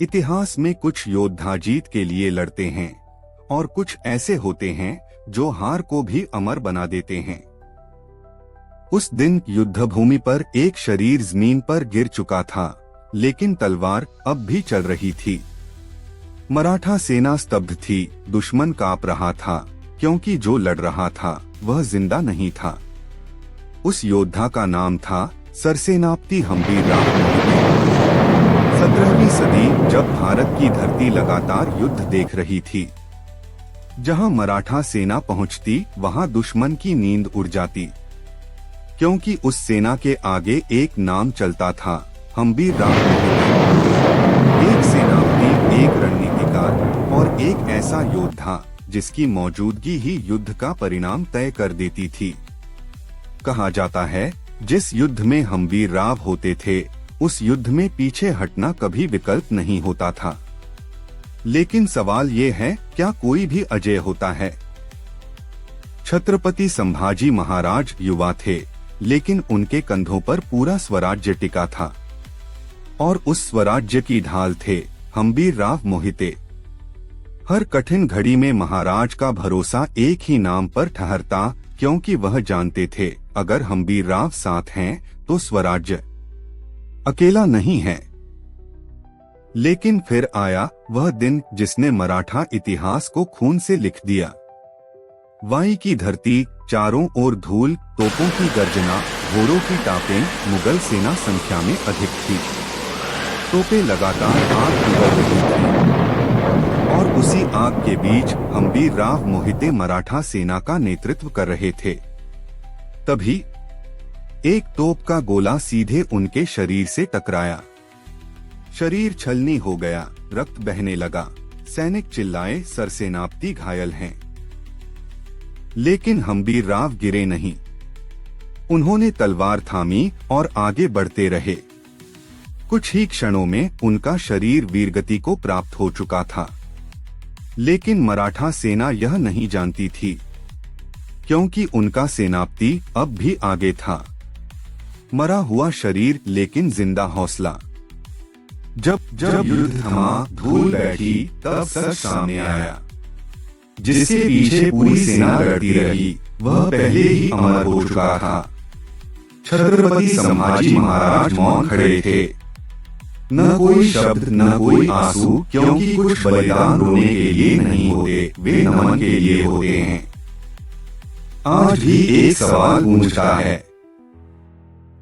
इतिहास में कुछ योद्धा जीत के लिए लड़ते हैं और कुछ ऐसे होते हैं जो हार को भी अमर बना देते हैं। उस दिन युद्ध भूमि पर एक शरीर जमीन पर गिर चुका था, लेकिन तलवार अब भी चल रही थी। मराठा सेना स्तब्ध थी, दुश्मन कांप रहा था, क्योंकि जो लड़ रहा था वह जिंदा नहीं था। उस योद्धा का नाम था सरसेनापति हम्बीरराव मोहिते। 17वीं सदी जब भारत की धरती लगातार युद्ध देख रही थी, जहां मराठा सेना पहुंचती वहां दुश्मन की नींद उड़ जाती, क्योंकि उस सेना के आगे एक नाम चलता था, हम्बीरराव मोहिते। एक सेनापति, एक रणनीतिकार और एक ऐसा योद्धा जिसकी मौजूदगी ही युद्ध का परिणाम तय कर देती थी। कहा जाता है, जिस युद्ध में हम्बीरराव होते थे उस युद्ध में पीछे हटना कभी विकल्प नहीं होता था। लेकिन सवाल ये है, क्या कोई भी अजेय होता है? छत्रपति संभाजी महाराज युवा थे, लेकिन उनके कंधों पर पूरा स्वराज्य टिका था, और उस स्वराज्य की ढाल थे हम्बीरराव मोहिते। हर कठिन घड़ी में महाराज का भरोसा एक ही नाम पर ठहरता, क्योंकि वह जानते थे अगर हम्बीरराव साथ हैं तो स्वराज्य अकेला नहीं है। लेकिन फिर आया वह दिन जिसने मराठा इतिहास को खून से लिख दिया। वाई की धरती, चारों ओर धूल, तोपों की गर्जना, घोड़ों की टापें, मुगल सेना संख्या में अधिक थी। तोपें लगातार आग उगल रही थी, और उसी आग के बीच हम्बीरराव मोहिते मराठा सेना का नेतृत्व कर रहे थे। तभी एक तोप का गोला सीधे उनके शरीर से टकराया। शरीर छलनी हो गया, रक्त बहने लगा। सैनिक चिल्लाए, सरसेनापति घायल हैं। लेकिन हम्बीरराव गिरे नहीं। उन्होंने तलवार थामी और आगे बढ़ते रहे। कुछ ही क्षणों में उनका शरीर वीरगति को प्राप्त हो चुका था। लेकिन मराठा सेना यह नहीं जानती थी, क्योंकि उनका सेनापति अब भी आगे था। मरा हुआ शरीर लेकिन जिंदा हौसला। जब युद्ध थमा, धूल बैठी, तब सच सामने आया। जिसके पीछे पूरी सेना लड़ती रही वह पहले ही अमर हो चुका था। छत्रपति संभाजी महाराज मौन खड़े थे। न कोई शब्द, न कोई आंसू, क्योंकि कुछ बलिदान रोने के लिए नहीं होते, वे नमन के लिए होते हैं। आज भी एक सवाल गूंजता है,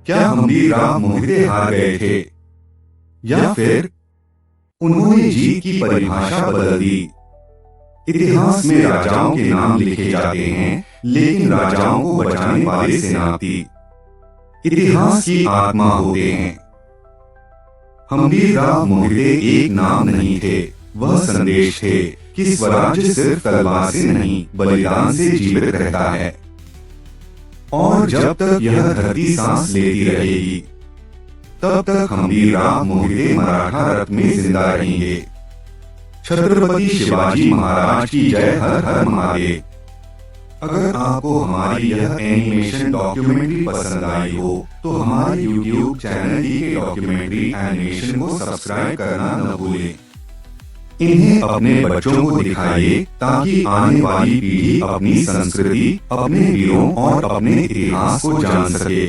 क्या हम्बीरराव मोहिते हार गए थे, या फिर उन्होंने जीत की परिभाषा बदल दी? इतिहास में राजाओं के नाम लिखे जाते हैं, लेकिन राजाओं को बचाने वाले सेनापति इतिहास की आत्मा होते हैं। हम्बीरराव मोहिते एक नाम नहीं थे, वह संदेश थे कि स्वराज्य सिर्फ तलवार से नहीं, बलिदान से जीवित रहता है। और जब तक यह धरती सांस लेती रहेगी, तब तक हम्बीरराव मोहिते मराठा रथ में जिंदा रहेंगे। छत्रपति शिवाजी महाराज की जय। हर हर महादेव। अगर आपको हमारी यह एनिमेशन डॉक्यूमेंट्री पसंद आई हो तो हमारे YouTube चैनल के डॉक्यूमेंट्री एनिमेशन को सब्सक्राइब करना न भूलें। इन्हें अपने बच्चों को दिखाइए, ताकि आने वाली पीढ़ी अपनी संस्कृति, अपने वीरों और अपने इतिहास को जान सके।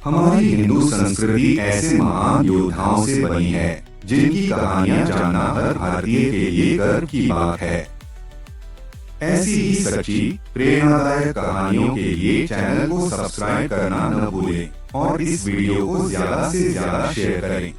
हमारी हिंदू संस्कृति ऐसे महान योद्धाओं से बनी है जिनकी कहानियां जानना हर भारतीय के लिए गर्व की बात है। ऐसी ही सच्ची, प्रेरणादायक कहानियों के लिए चैनल को सब्सक्राइब करना न भूलें और इस वीडियो को ज्यादा से ज्यादा शेयर करें।